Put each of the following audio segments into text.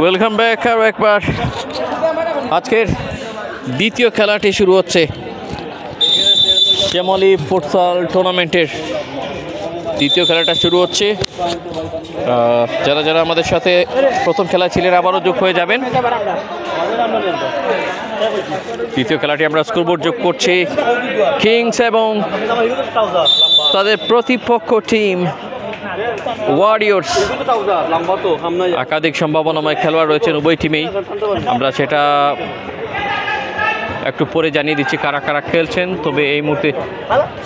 Welcome back আরও একবার। আজকের দ্বিতীয় খেলাটি শুরু হচ্ছে শ্যামলী ফুটসাল টুর্নামেন্টের দ্বিতীয় খেলাটা শুরু হচ্ছে। যারা যারা আমাদের সাথে প্রথম খেলা ছিলেন আবারও যোগ হয়ে যাবেন। দ্বিতীয় খেলাটি আমরা স্কোরবোর্ড যোগ করছি কিংস এবং তাদের প্রতিপক্ষ টিম ওয়ারিয়র্স। একাধিক সম্ভাবনাময় খেলোয়াড় রয়েছেন উভয় টিমেই, আমরা সেটা একটু পরে জানিয়ে দিচ্ছি কারা কারা খেলছেন। তবে এই মুহূর্তে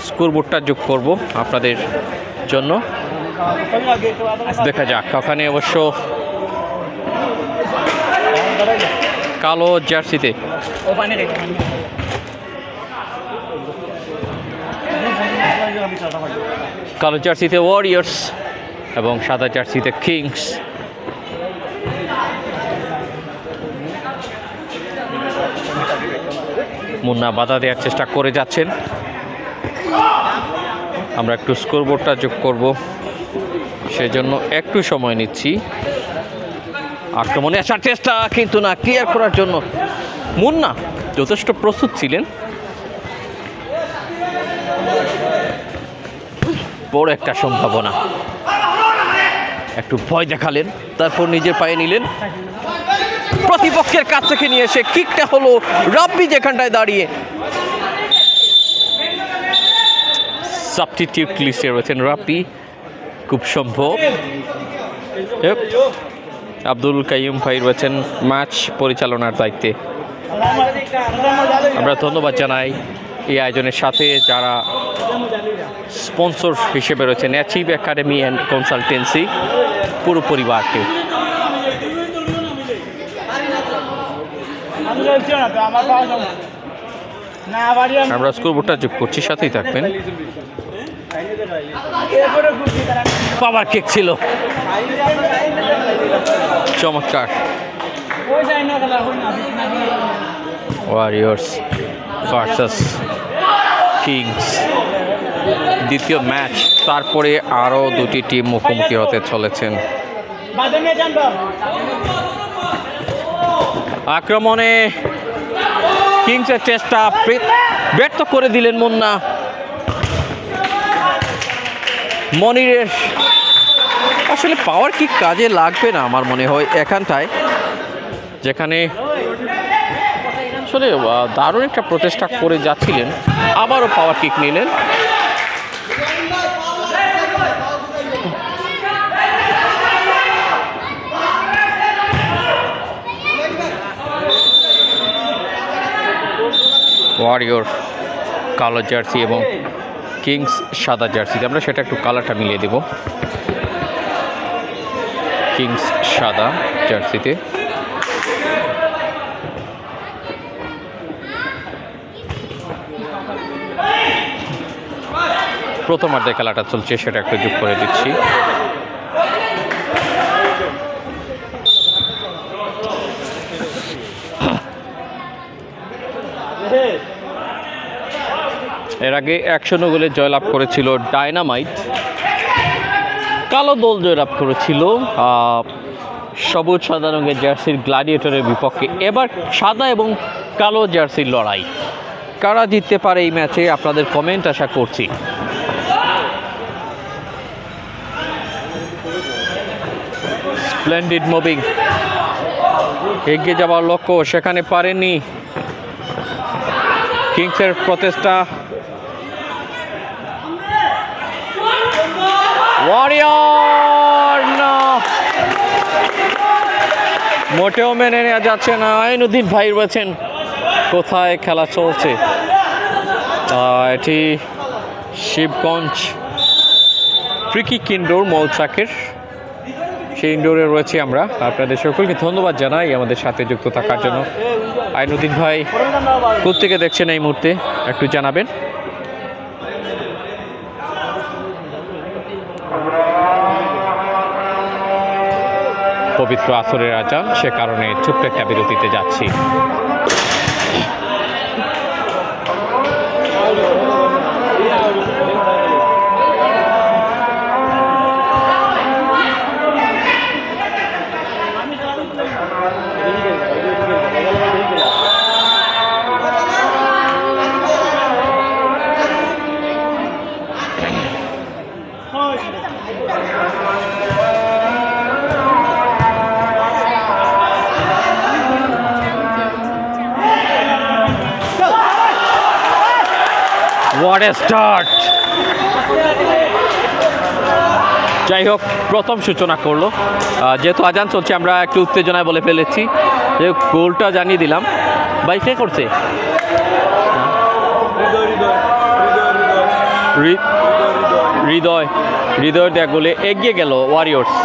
স্কোরবোর্ডটা যোগ করব আপনাদের জন্য, দেখা যাক। ওখানে অবশ্য কালো জার্সিতে ওয়ারিয়র্স এবং সাদা জার্সিতে কিংস। মুন্না বাধা দেওয়ার চেষ্টা করে যাচ্ছেন। আমরা একটু স্কোরবোর্ডটা যোগ করব, সেজন্য একটু সময় নিচ্ছি। আক্রমণে আসার চেষ্টা, কিন্তু না, ক্লিয়ার করার জন্য মুন্না যথেষ্ট প্রস্তুত ছিলেন। বড় একটা সম্ভাবনা, একটু ভয় দেখালেন, তারপর নিজের পায়ে নিলেন। প্রতিপক্ষের কাছ থেকে নিয়ে এসে কিকটা হলো রাব্বি যেখানটায় দাঁড়িয়ে। সাবস্টিটিউট লিস্টে রয়েছেন রাব্বি, খুব সম্ভব। আব্দুল কাইয়ুম ভাই রয়েছেন ম্যাচ পরিচালনার দায়িত্বে। আমরা ধন্যবাদ জানাই এই আয়োজনের সাথে যারা স্পন্সর হিসেবে রয়েছেন, অ্যাচিভ একাডেমি অ্যান্ড কনসালটেন্সি, পুরো পরিবারকে। আমরা স্কোরবোর্ডটা যোগ করছি, সাথেই থাকবেন। পাওয়ার কিক ছিল, চমৎকার। ওয়ারিয়র্স ভার্সাস কিংস দ্বিতীয় ম্যাচ, তারপরে আরও দুটি টিম মুখোমুখি হতে চলেছেন। আক্রমণে কিংসের চেষ্টা ব্যর্থ করে দিলেন মুন্না। মনিরের আসলে পাওয়ার কিক কাজে লাগবে না আমার মনে হয় এখানটায়, যেখানে আসলে দারুণ একটা প্রচেষ্টা করে যাচ্ছিলেন, আবারও পাওয়ার কিক নিলেন। ওয়ারিয়র কালো জার্সি এবং কিংস সাদা জার্সিতে, আমরা সেটা একটু কালারটা মিলিয়ে দেব। কিংস সাদা জার্সিতে, প্রথমার্ধে খেলাটা চলছে, সেটা একটু যোগ করে দিচ্ছি। এর আগে 1-0 গোলে জয়লাভ করেছিল ডায়নামাইট, কালো দল জয়লাভ করেছিল সবুজ সাদা রঙের জার্সির গ্ল্যাডিয়েটরের বিপক্ষে। এবার সাদা এবং কালো জার্সির লড়াই, কারা জিততে পারে এই ম্যাচে আপনাদের কমেন্ট আশা করছি। স্প্লেন্ডিড মুভিং, এগিয়ে যাওয়ার লক্ষ্য, সেখানে পারেননি। কিংসের প্রচেষ্টা, ওয়ারিয়র না, মোটেও মেনে নেওয়া যাচ্ছে না। আইনুদ্দিন ভাই রয়েছেন, কোথায় খেলা চলছে? এটি শিবগঞ্জ ফ্রিকিক ইনডোর মৌচাকের, সেই ইনডোরে রয়েছি আমরা। আপনাদের সকলকে ধন্যবাদ জানাই আমাদের সাথে যুক্ত থাকার জন্য। আইনুদ্দিন ভাই কোত্থেকে দেখছেন এই মুহূর্তে একটু জানাবেন। পবিত্র আসরের আজান, সে কারণে ছোট্ট একটা বিরতিতে যাচ্ছি। What a start! যাই হোক, প্রথম সূচনা করলো, যেহেতু আজান চলছে আমরা একটু উত্তেজনায় বলে ফেলেছি, যে গোলটা জানিয়ে দিলাম। ভাই কে করছে? হৃদয়ের দেয়া গোলে এগিয়ে গেল ওয়ারিয়র্স।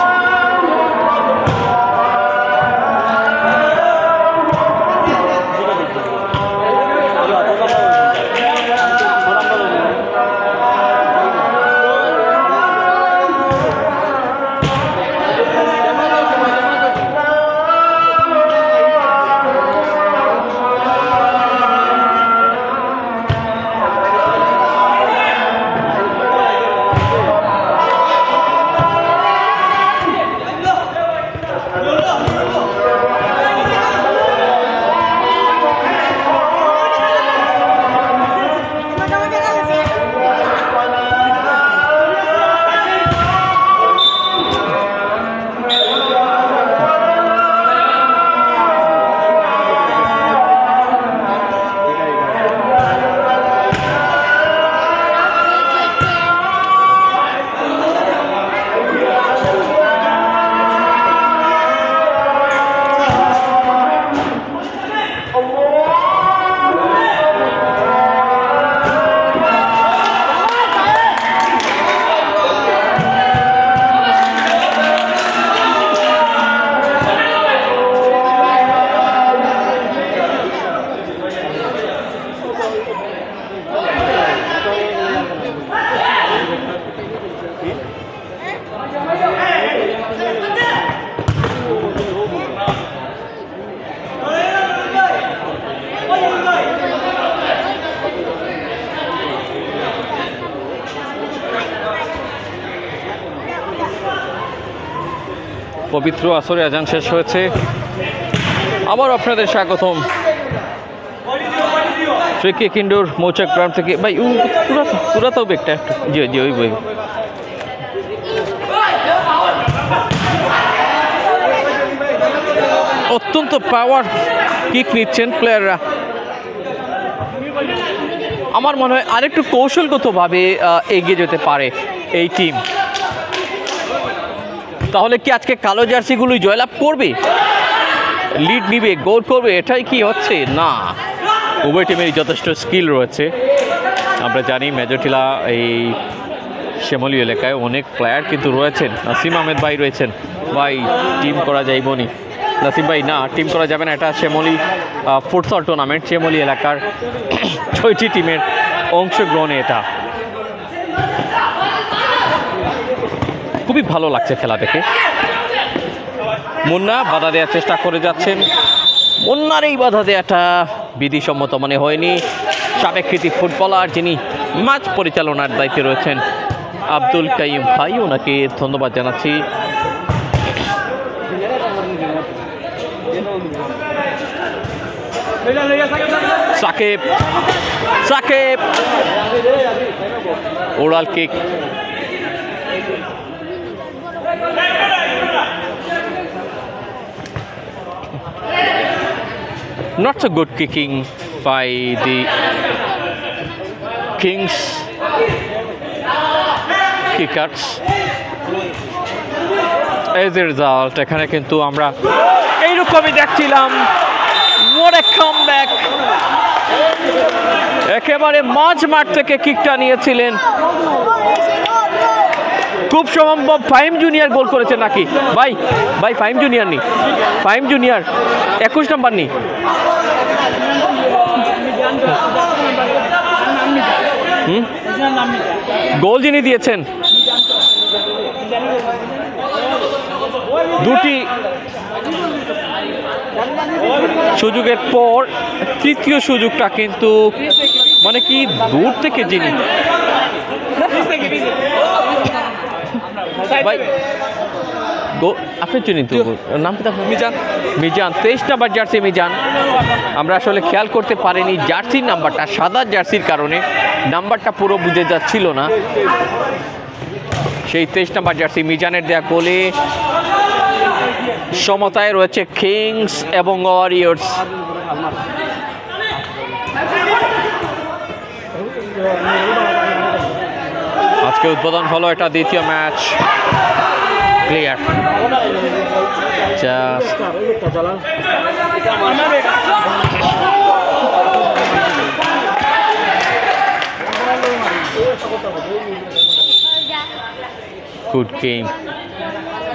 পবিত্র আসরে আজান শেষ হয়েছে। আবার আপনাদের স্বাগতম ফ্রিকি কিন্ডোর মৌচাক গ্রাউন্ড থেকে। ভাই পুরা তো বেগটা একটু জি ওই বই। অত্যন্ত পাওয়ার কিক নিচ্ছেন প্লেয়াররা। আমার মনে হয় আরেকটু কৌশলগতভাবে এগিয়ে যেতে পারে এই টিম। তাহলে কি আজকে কালো জার্সিগুলোই জয়লাভ করবে, লিড নিবে, গোল করবে? এটাই কি হচ্ছে না, উভয় টিমেরই যথেষ্ট স্কিল রয়েছে। আমরা জানি মেজরটিলা এই শ্যামলী এলাকায় অনেক প্লেয়ার কিন্তু রয়েছেন। নাসিম আহমেদ ভাই রয়েছেন। ভাই টিম করা যাইবনি নাসিম ভাই? না, টিম করা যাবে না। এটা শ্যামলী ফুটসল টুর্নামেন্ট, শ্যামলী এলাকার 6টি টিমের অংশগ্রহণে এটা। খুবই ভালো লাগছে খেলা দেখে। মুন্না বাধা দেওয়ার চেষ্টা করে যাচ্ছেন। মুন্নার এই বাধা দেওয়াটা বিধিসম্মত মনে হয়নি। সাবেক কৃতি ফুটবলার যিনি ম্যাচ পরিচালনার দায়িত্বে রয়েছেন আব্দুল কাইম ভাই, ওনাকে ধন্যবাদ জানাচ্ছি। Shakib oral kick, not so good kicking by the Kings kickers. As a result, এখানে কিন্তু আমরা এইরকমই দেখছিলাম। What a comeback! একেবারে মাঝ মাঠ থেকে কিকটা নিয়েছিলেন। খুব সম্ভব ফাইম জুনিয়র গোল করেছে নাকি? ভাই ফাইম জুনিয়র নি, ফাইম জুনিয়র 21 নম্বর নি। গোল যিনি দিয়েছেন, দুটি সুযোগের পর তৃতীয় সুযোগটা কিন্তু মানে কি দূর থেকে যিনি ভাই আপনি চিনেন তো নাম কি মিজান 23 নাম্বার জার্সি মিজান। আমরা আসলে খেয়াল করতে পারিনি জার্সির নাম্বারটা, সাদা জার্সির কারণে নাম্বারটা পুরো বুঝে যাচ্ছিল না। সেই 23 নাম্বার জার্সি মিজানের দেয়া গোলে সমতায় রয়েছে কিংস এবং ওয়ারিয়র্স। আজকে উদ্বোধন হলো এটা দ্বিতীয় match. Clear good game,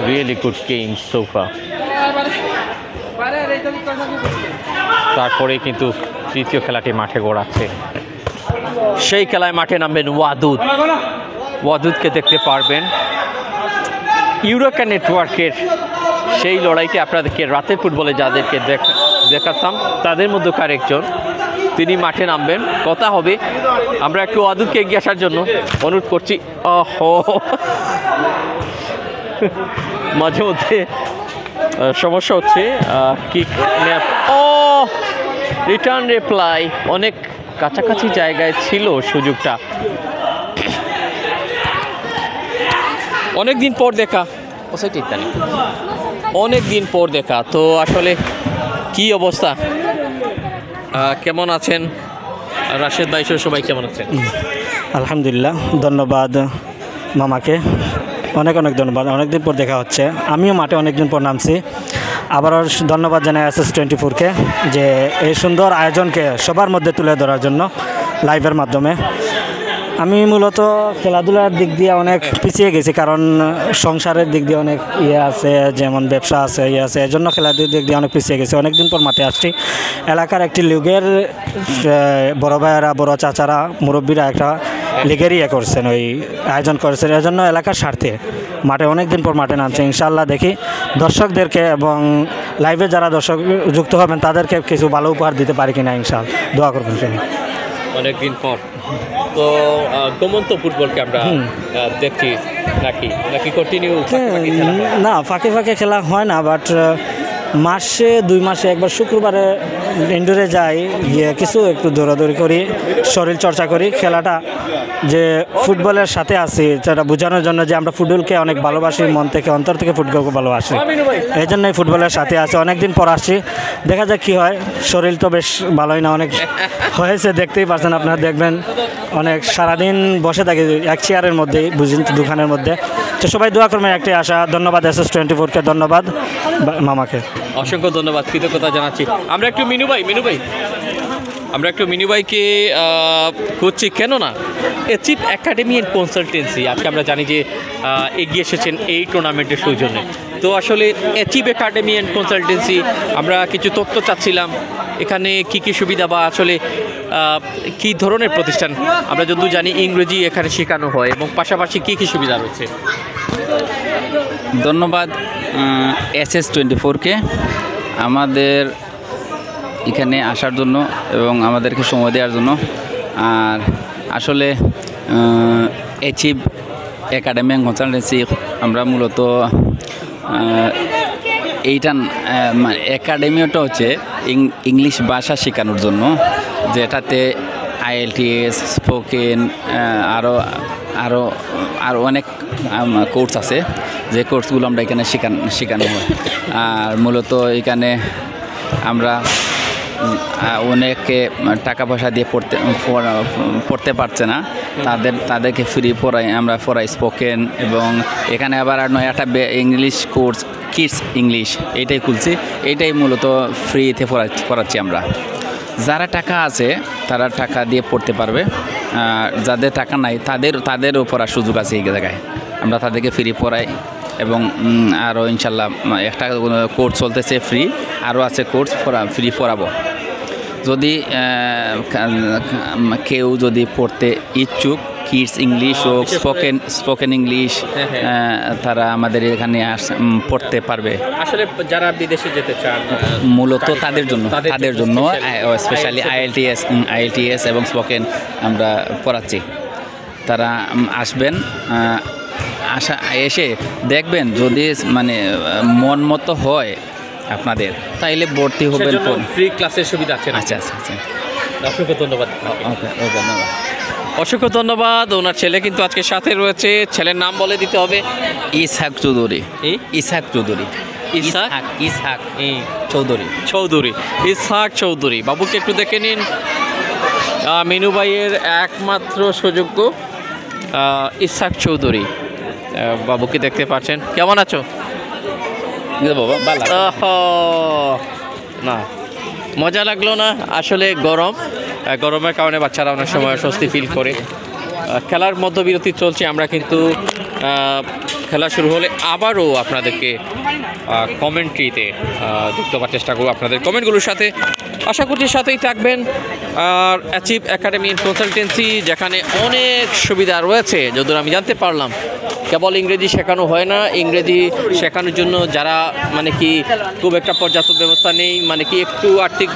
really good game so far. তারপরে কিন্তু তৃতীয় খেলাটি মাঠে গড়াচ্ছে। সেই খেলায় মাঠে নামবেন ওয়াদুদকে দেখতে পারবেন। ইউরোকা নেটওয়ার্কের সেই লড়াইতে আপনাদেরকে রাতের ফুটবলে যাদেরকে দেখাতাম তাদের মধ্যকার একজন, তিনি মাঠে নামবেন, কথা হবে। আমরা একটু ওয়াদুদকে এগিয়ে আসার জন্য অনুরোধ করছি। মাঝে মধ্যে সমস্যা হচ্ছে। কিক রিটার্ন রিপ্লাই অনেক কাছাকাছি জায়গায় ছিল সুযোগটা। অনেকদিন পর দেখা, অনেকদিন পর দেখা। তো আসলে কি অবস্থা, কেমন আছেন রাশেদ ভাই, সবাই কেমন আছেন? আলহামদুলিল্লাহ, ধন্যবাদ মামাকে, অনেক ধন্যবাদ। অনেকদিন পর দেখা হচ্ছে, আমিও মাঠে অনেকদিন পর নামছি। আবারও ধন্যবাদ জানাই SS24-কে যে এই সুন্দর আয়োজনকে সবার মধ্যে তুলে ধরার জন্য লাইভের মাধ্যমে। আমি মূলত খেলাধুলার দিক দিয়ে অনেক পিছিয়ে গেছি, কারণ সংসারের দিক দিয়ে অনেক আছে, যেমন ব্যবসা আছে, আছে, এজন্য খেলাধুলার দিক দিয়ে অনেক পিছিয়ে গেছি। অনেকদিন পর মাঠে আসছি। এলাকার একটি লিগের বড় ভাইয়েরা, বড় চাচারা, মুরব্বীরা একটা লিগেরই করছেন, ওই আয়োজন করেছেন। এজন্য এলাকার স্বার্থে মাঠে অনেকদিন পর মাঠে নামছে। ইনশাআল্লাহ দেখি দর্শকদেরকে এবং লাইভে যারা দর্শক যুক্ত হবেন তাদেরকে কিছু ভালো উপহার দিতে পারি কিনা, ইনশাআল্লাহ দোয়া করবেন। অনেকদিন পর তো গোমন্ত ফুটবলকে আমরা দেখছি নাকি কন্টিনিউ? না, ফাঁকে খেলা হয় না, বাট মাসে 2 মাসে একবার শুক্রবারে ইনডোরে যাই, গিয়ে কিছু একটু দৌড়াদৌড়ি করি, শরীর চর্চা করি। খেলাটা যে ফুটবলের সাথে আছি সেটা বোঝানোর জন্য যে আমরা ফুটবলকে অনেক ভালোবাসি, মন থেকে অন্তর থেকে ফুটবলকে ভালোবাসি, এই জন্যই ফুটবলের সাথে আছি। অনেকদিন পর আসছি, দেখা যাক কী হয়। শরীর তো বেশ ভালোই না, অনেক হয়েছে, দেখতেই পাচ্ছেন আপনারা, দেখবেন অনেক সারাদিন বসে থাকি এক চেয়ারের মধ্যেই, বুঝেন, দোকানের মধ্যে। তো সবাই দোয়া করবেন, একটাই আশা। ধন্যবাদ SS24-কে, ধন্যবাদ মামাকে, অসংখ্য ধন্যবাদ, কৃতজ্ঞতা জানাচ্ছি। আমরা একটু মিনু ভাইকে করছি, কেননা অ্যাচিভ একাডেমি অ্যান্ড কনসালটেন্সি আজকে আমরা জানি যে এগিয়ে এসেছেন এই টুর্নামেন্টের সৌজন্যে। তো আসলে অ্যাচিভ একাডেমি অ্যান্ড কনসালটেন্সি আমরা কিছু তথ্য চাচ্ছিলাম, এখানে কি সুবিধা বা আসলে কী ধরনের প্রতিষ্ঠান? আমরা যতদূর জানি ইংরেজি এখানে শেখানো হয়, এবং পাশাপাশি কি সুবিধা রয়েছে? ধন্যবাদ SS24-কে আমাদের এখানে আসার জন্য এবং আমাদেরকে সময় দেওয়ার জন্য। আর আসলে অ্যাচিভ একাডেমি অ্যান্ড কনসালটেন্সি আমরা মূলত এইটা একাডেমিটা হচ্ছে ইংলিশ ভাষা শেখানোর জন্য, যেটাতে IELTS, স্পোকেন, আরও অনেক কোর্স আছে, যে কোর্সগুলো আমরা এখানে শেখানো হয়। আর মূলত এখানে আমরা অনেকে টাকা পয়সা দিয়ে পড়তে পারছে না, তাদেরকে ফ্রি আমরা পড়াই স্পোকেন। এবং এখানে আবার একটা ইংলিশ কোর্স, কিডস ইংলিশ, এইটাই খুলছি, এইটাই মূলত ফ্রিতে পড়াচ্ছি আমরা। যারা টাকা আছে তারা টাকা দিয়ে পড়তে পারবে, যাদের টাকা নাই তাদেরও পড়ার সুযোগ আছে। এই জায়গায় আমরা তাদেরকে ফ্রি পড়াই, এবং আরও ইনশাল্লাহ একটা কোর্স চলতেছে ফ্রি, আরও আছে কোর্স ফ্রি পড়াবো। যদি কেউ যদি পড়তে ইচ্ছুক, কিডস ইংলিশ ও স্পোকেন ইংলিশ তারা আমাদের এখানে পড়তে পারবে। আসলে যারা বিদেশে যেতে চান মূলত তাদের জন্য স্পেশালি আইএলটিএস এবং স্পোকেন আমরা পড়াচ্ছি। তারা আসবেন, এসে দেখবেন, যদি মানে মন মতো হয় আপনাদের তাইলে ভর্তি হবেন। ফ্রি ক্লাসের সুবিধা আছে। আচ্ছা। অসংখ্য ধন্যবাদ। ওকে, ধন্যবাদ। অসংখ্য ধন্যবাদ। ওনার ছেলে কিন্তু আজকে সাথে রয়েছে। ছেলের নাম বলে দিতে হবে। ইসহাক চৌধুরী। ইসহাক চৌধুরী। বাবুকে একটু দেখে নিন। মিনু ভাইয়ের একমাত্র সুযোগ্য ইসহাক চৌধুরী। বাবুকে দেখতে পাচ্ছেন। কেমন আছো বাবা? না, মজা লাগলো না? আসলে গরমের কারণে বাচ্চারা অনেক সময় স্বস্তি ফিল করে। খেলার মধ্যবিরতি চলছে। আমরা কিন্তু খেলা শুরু হলে আবারও আপনাদেরকে কমেন্ট্রিতে যুক্ত হওয়ার চেষ্টা করব। আপনাদের কমেন্টগুলোর সাথে আশা করছি সাথেই থাকবেন। আর অ্যাচিভ একাডেমি অ্যান্ড কনসালটেন্সি, যেখানে অনেক সুবিধা রয়েছে যদিও আমি জানতে পারলাম। কেবল ইংরেজি শেখানো হয় না, ইংরেজি শেখানোর জন্য যারা মানে কি খুব একটা পর্যাপ্ত ব্যবস্থা নেই, মানে কি একটু আর্থিক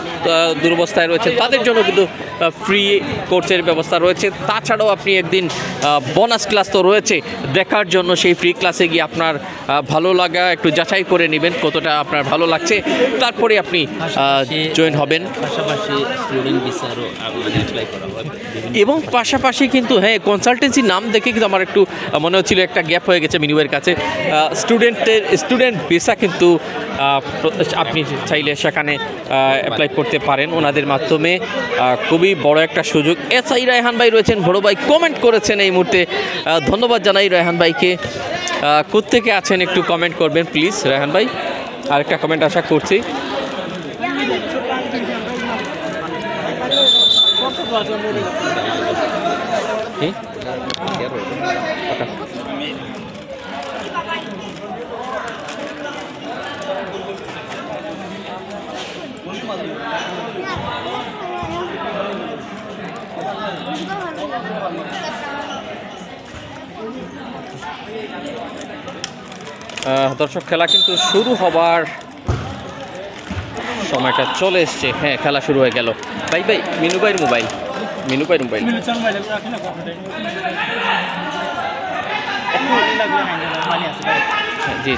দুরবস্থায় রয়েছে, তাদের জন্য কিন্তু ফ্রি কোর্সের ব্যবস্থা রয়েছে। তাছাড়াও আপনি একদিন বোনাস ক্লাস তো রয়েছে, দেখার জন্য সেই ফ্রি ক্লাসে গিয়ে আপনার ভালো লাগা একটু যাচাই করে নেবেন কতটা আপনার ভালো লাগছে, তারপরে আপনি জয়েন হবেন। পাশাপাশি স্টুডেন্ট ভিসারও অ্যাপ্লাই করা হয়। এবং পাশাপাশি কিন্তু কনসালটেন্সি নাম দেখে কিন্তু আমার একটু মনে হচ্ছিল একটা গ্যাপ হয়ে গেছে মিনুয়ের কাছে। স্টুডেন্ট ভিসা কিন্তু আপনি চাইলে সেখানে অ্যাপ্লাই করতে পারেন ওনাদের মাধ্যমে। খুবই বড় একটা সুযোগ। এসআই রায়হান ভাই রয়েছেন, বড় ভাই কমেন্ট করেছেন এই মুহূর্তে। ধন্যবাদ জানাই রায়হান ভাইকে। কোত্থেকে আছেন একটু কমেন্ট করবেন প্লিজ রায়হান ভাই। আরেকটা কমেন্ট আশা করছি। দর্শক, খেলা কিন্তু শুরু হবার সময়টা চলে এসছে। খেলা শুরু হয়ে গেল। ভাই মিনু ভাইয়ের মোবাইল। জি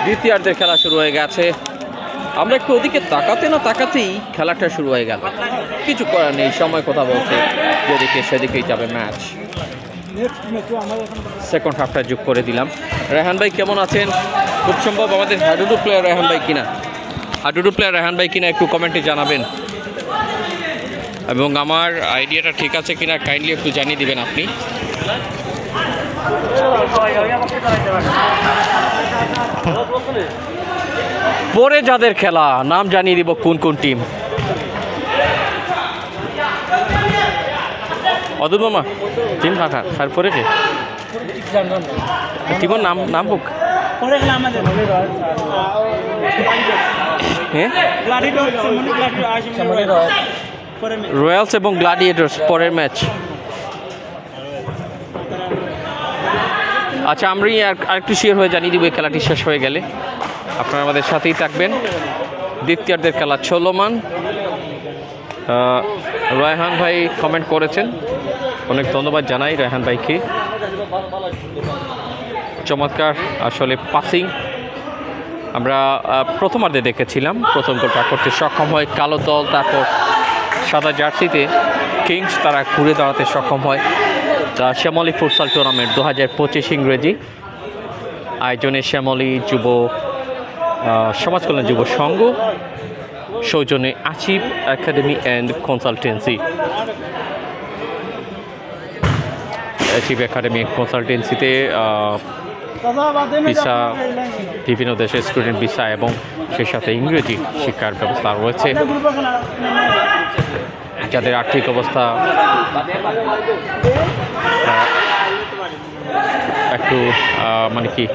দ্বিতীয়ার্ধের খেলা শুরু হয়ে গেছে। আমরা একটু ওদিকে তাকাতেই খেলাটা শুরু হয়ে গেল। কিছু করার নেই, সময় কথা বলছে, যেদিকে সেদিকেই যাবে ম্যাচ। সেকেন্ড হাফটা যোগ করে দিলাম। রেহান ভাই কেমন আছেন? খুব সম্ভব আমাদের হাডুডু প্লেয়ার রেহান ভাই কিনা একটু কমেন্টে জানাবেন, এবং আমার আইডিয়াটা ঠিক আছে কিনা কাইন্ডলি একটু জানিয়ে দিবেন আপনি। পরে যাদের খেলা নাম জানিয়ে দিব কোন টিম। অদূর মামা টিম কাকা তারপরে যে টিমের নাম হোক। রয়্যালস এবং গ্লাডিয়েটর্স পরের ম্যাচ। আচ্ছা, আমরা আরেকটু শিওর হয়ে জানিয়ে দিব এই খেলাটি শেষ হয়ে গেলে। আপনারা আমাদের সাথেই থাকবেন। দ্বিতীয়ার্ধের খেলা চলমান। রায়হান ভাই কমেন্ট করেছেন, অনেক ধন্যবাদ জানাই রায়হান ভাইকে। চমৎকার আসলে পাসিং আমরা প্রথমার্ধে দেখেছিলাম। প্রথম গোলটা করতে সক্ষম হয় কালো দল, তারপর সাদা জার্সিতে কিংস তারা ঘুরে দাঁড়াতে সক্ষম হয়। শ্যামলী ফুটসাল টুর্নামেন্ট 2025 ইংরেজি আয়োজনে শ্যামলী যুব সমাজ কল্যাণ যুব সংঘ সৌজন্যে achieve academy and consultancy. Achieve academy কনসালটেন্সিতে ভিসা, বিভিন্ন দেশের স্টুডেন্ট ভিসা এবং সেই সাথে ইংরেজি শিক্ষার ব্যবস্থা রয়েছে। যাদের আর্থিক অবস্থা একটু মানে কি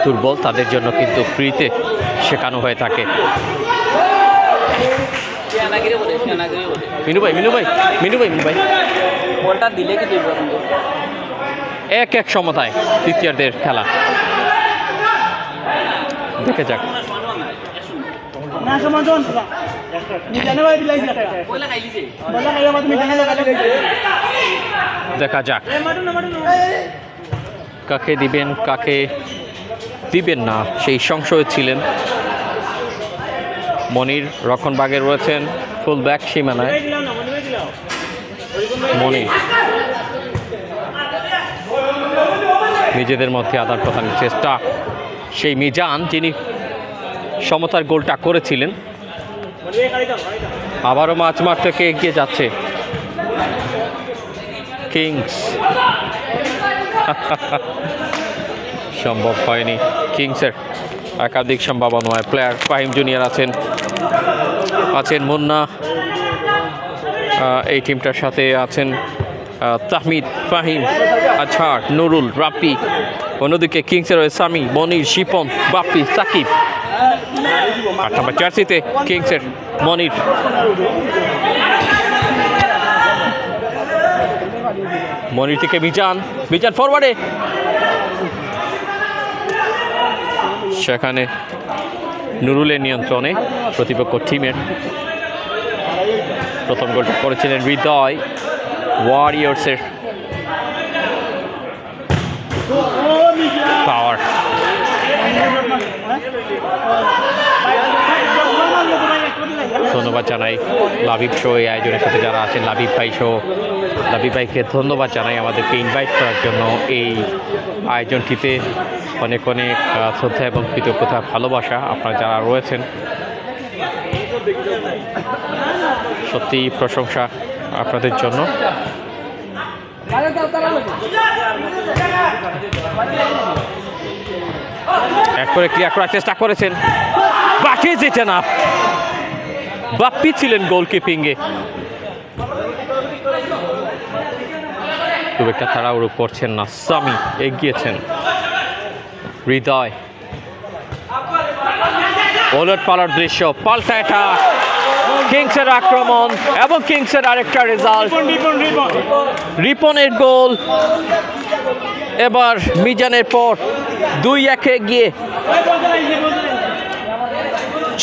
দুর্বল, তাদের জন্য কিন্তু ফ্রিতে শেখানো হয়ে থাকে। মিনু ভাই বলটা দিলে কি দিব? 1-1 সমতায় তৃতীয়ার্ধের খেলা। দেখে যাক কাকে দিবেন কাকে দিবেন না সেই সংশয় ছিলেন। মনির রক্ষণভাগে রয়েছেন, ফুল ব্যাক সীমানায় মনির নিজেদের মধ্যে আদান প্রদানের চেষ্টা, সেই মিজান যিনি সমতার গোলটা করেছিলেন আবারও মাঝমাঠ থেকে এগিয়ে যাচ্ছে কিংস। সম্ভব হয়নি কিংসের, একাধিক সম্ভাবনায় প্লেয়ার ফাহিম জুনিয়র আছেন মুন্না, এই টিমটার সাথে আছেন তাহমিদ, ফাহিম, আজহার, নুরুল, রাপি। অন্যদিকে কিংসের রয়েছে সামি, মনির, শিপন, বাপ্পি, সাকিব। 8 নম্বর জার্সিতে কিংসের মনির। মনির থেকে মিজান ফরওয়ার্ডে, সেখানে নুরুলের নিয়ন্ত্রণে প্রতিপক্ষ টিমের। প্রথম গোলটা করেছিলেন হৃদয় ওয়ারিয়র্সের। পাওয়ার ধন্যবাদ জানাই লাবিব শো এই আয়োজনের সাথে যারা আছেন, লাবিব ভাইকে ধন্যবাদ জানাই আমাদেরকে ইনভাইট করার জন্য এই আয়োজনটিতে। অনেক শ্রদ্ধা এবং কৃতজ্ঞতা, ভালোবাসা আপনারা যারা রয়েছেন, সত্যি প্রশংসা আপনাদের জন্য। এক করে ক্লিয়ার করার চেষ্টা করেছেন, বাকি যেতে না, বাপ্পি ছিলেন গোলকিপিংয়ে। খুব একটা তাড়াহুড়ো করছেন না, সামি এগিয়েছেন, হৃদয় ওলট পালার দৃশ্য, পাল্টা এটা কিংসের আক্রমণ এবং কিংসের আরেকটা রেজাল্ট, রিপনের গোল। এবার মিজানের পর 2-1 এগিয়ে।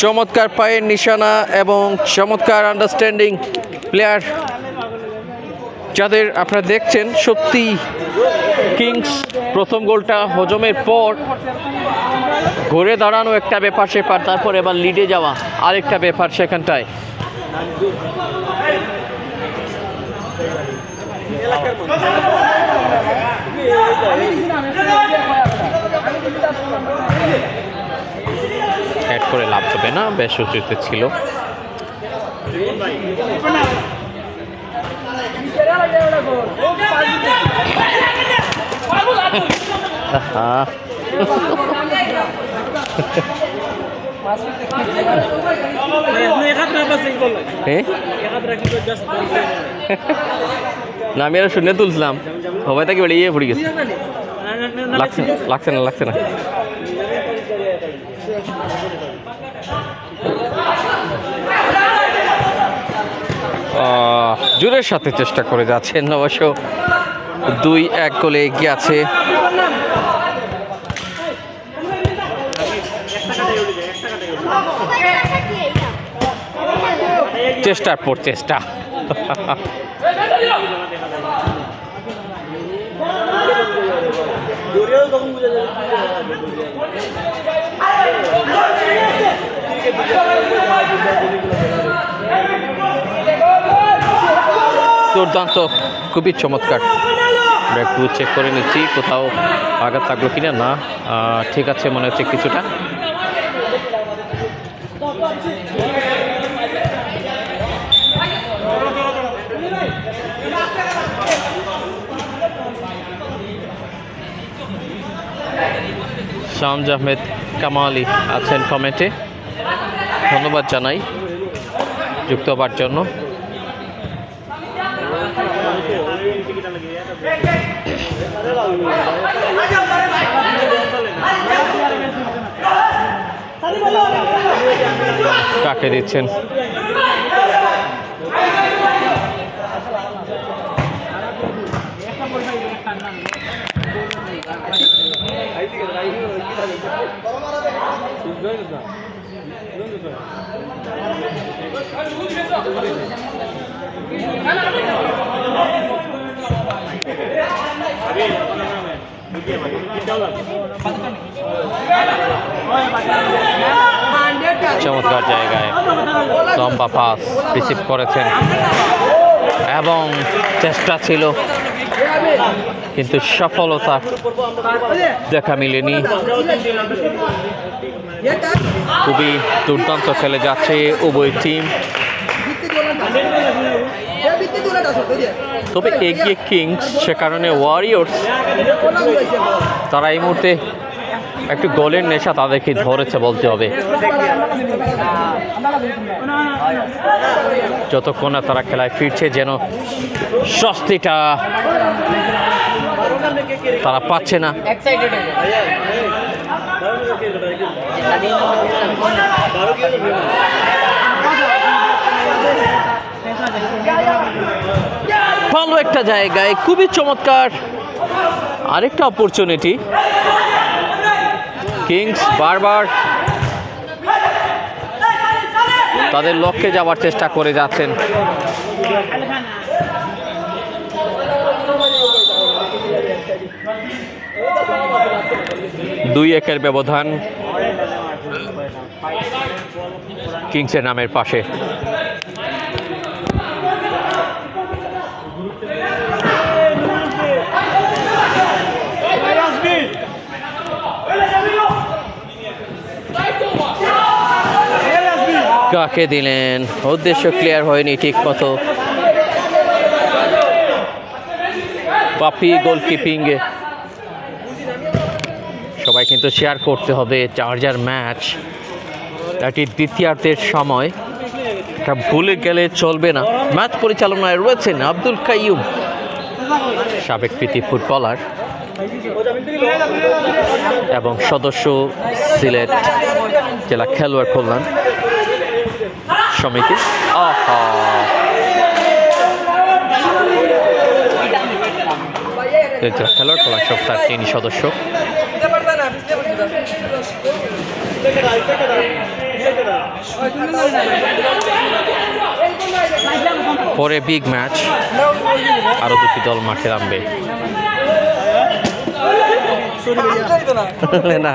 চমৎকার পায়ের নিশানা এবং চমৎকার আন্ডারস্ট্যান্ডিং প্লেয়ার যাদের আপনারা দেখছেন। সত্যি কিংস প্রথম গোলটা হজমের পর ঘুরে দাঁড়ানো একটা ব্যাপার সেপার, তারপর এবার লিডে যাওয়া আরেকটা ব্যাপার সেখানটায়। হেড করে লাভ হবে না, বেশ উচিত ছিল। না আমি আর শূন্য তুলছিলাম, সবাই তাকে বেড়ে গিয়ে পড়ে গেছে। লাগছে না জোরের সাথে চেষ্টা করে যাচ্ছেন অবশ্য। 2-1 গোলে এগিয়ে আছে। চেষ্টার পর চেষ্টা, দুর্দান্ত, খুবই চমৎকার। আমরা একটু চেক করে নিচ্ছি কোথাও আঘাত থাকলো কিনা। না, ঠিক আছে মনে হচ্ছে কিছুটা। শামজ আহমেদ কামালি আছেন কমেন্টে, ধন্যবাদ জানাই যুক্ত হবার জন্য। কাকে দিচ্ছেন চমৎকার জায়গায় লম্বা পাস রিসিভ করেছেন এবং চেষ্টা ছিল কিন্তু সফলতা দেখা মিলেনি। খুবই দুর্দান্ত খেলে যাচ্ছে উভয় টিম, তবে এগিয়ে কিংস, সে কারণে ওয়ারিয়র্স তারা এই মুহূর্তে একটু গোলের নেশা তাদেরকে ধরেছে বলতে হবে। যতক্ষণ না তারা খেলায় ফিরছে যেন স্বস্তিটা তারা পাচ্ছে না। ভালো একটা জায়গায় খুবই চমৎকার আরেকটা অপরচুনিটি। কিংস বারবার তাদের লক্ষ্যে যাওয়ার চেষ্টা করে যাচ্ছেন। দুই একের ব্যবধান কিংসের নামের পাশে। কাকে দিলেন, উদ্দেশ্য ক্লিয়ার হয়নি ঠিক মতো। পাপি গোলকিপিংয়ে সবাই কিন্তু শেয়ার করতে হবে চার্জার ম্যাচ, এটি দ্বিতীয়ার্ধের সময়, এটা ভুলে গেলে চলবে না। ম্যাচ পরিচালনায় রয়েছেন আব্দুল কাইয়ুম, সাবেক কৃতি ফুটবলার এবং সদস্য সিলেট জেলা খেলোয়াড় কল্যাণ সমিতি। খেলোয়াড় কল্যাণ সংস্থার 3 সদস্য। পরে বিগ ম্যাচ, আরো 2টি দল মাঠে নামবে। না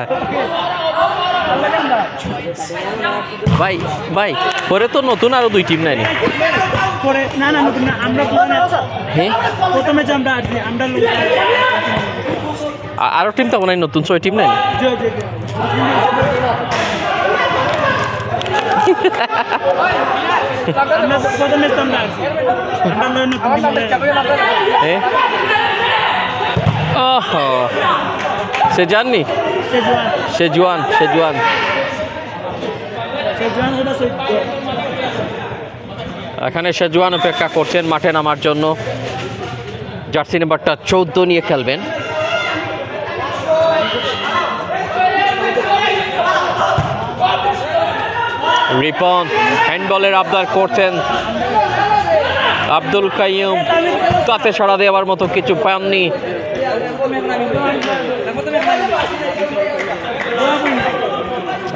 ভাই ভাই, পরে তো নতুন আরো 2 টিম নাইনি। আরো টিম তো নাই, নতুন 6 টিম নাইনি। সে জাননি, সেজুয়ান এখানে সেজুয়ান অপেক্ষা করছেন মাঠে নামার জন্য। জার্সি নাম্বারটা 14 নিয়ে খেলবেন। রিপন হ্যান্ডবলের আবদার করছেন আব্দুল কাইয়ুম, তাতে সাড়া দেওয়ার মতো কিছু পাননি।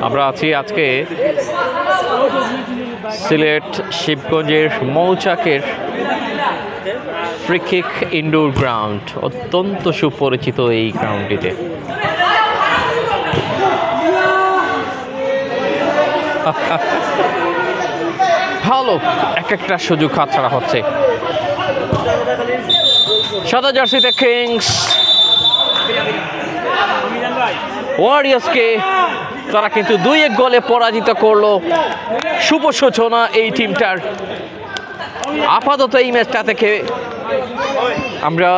আমরা আছি আজকে সিলেট শিবগঞ্জের মৌচাকের ফ্রিকিক ইনডোর গ্রাউন্ড, অত্যন্ত সুপরিচিত এই গ্রাউন্ডটিতে। ভালো একটা সুযোগ হাতছাড়া হচ্ছে। সাদা জার্সিতে কিংস ওয়ারিয়র্সকে তারা কিন্তু 2-1 গোলে পরাজিত করলো। শুভ সূচনা এই টিমটার। আপাতত এই ম্যাচটা থেকে আমরা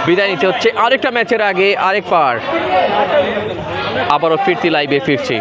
বিদায় নিতে হচ্ছে। আরেকটা ম্যাচের আগে আরেকবার আবারও ফিরতি লাইভে ফিরছি।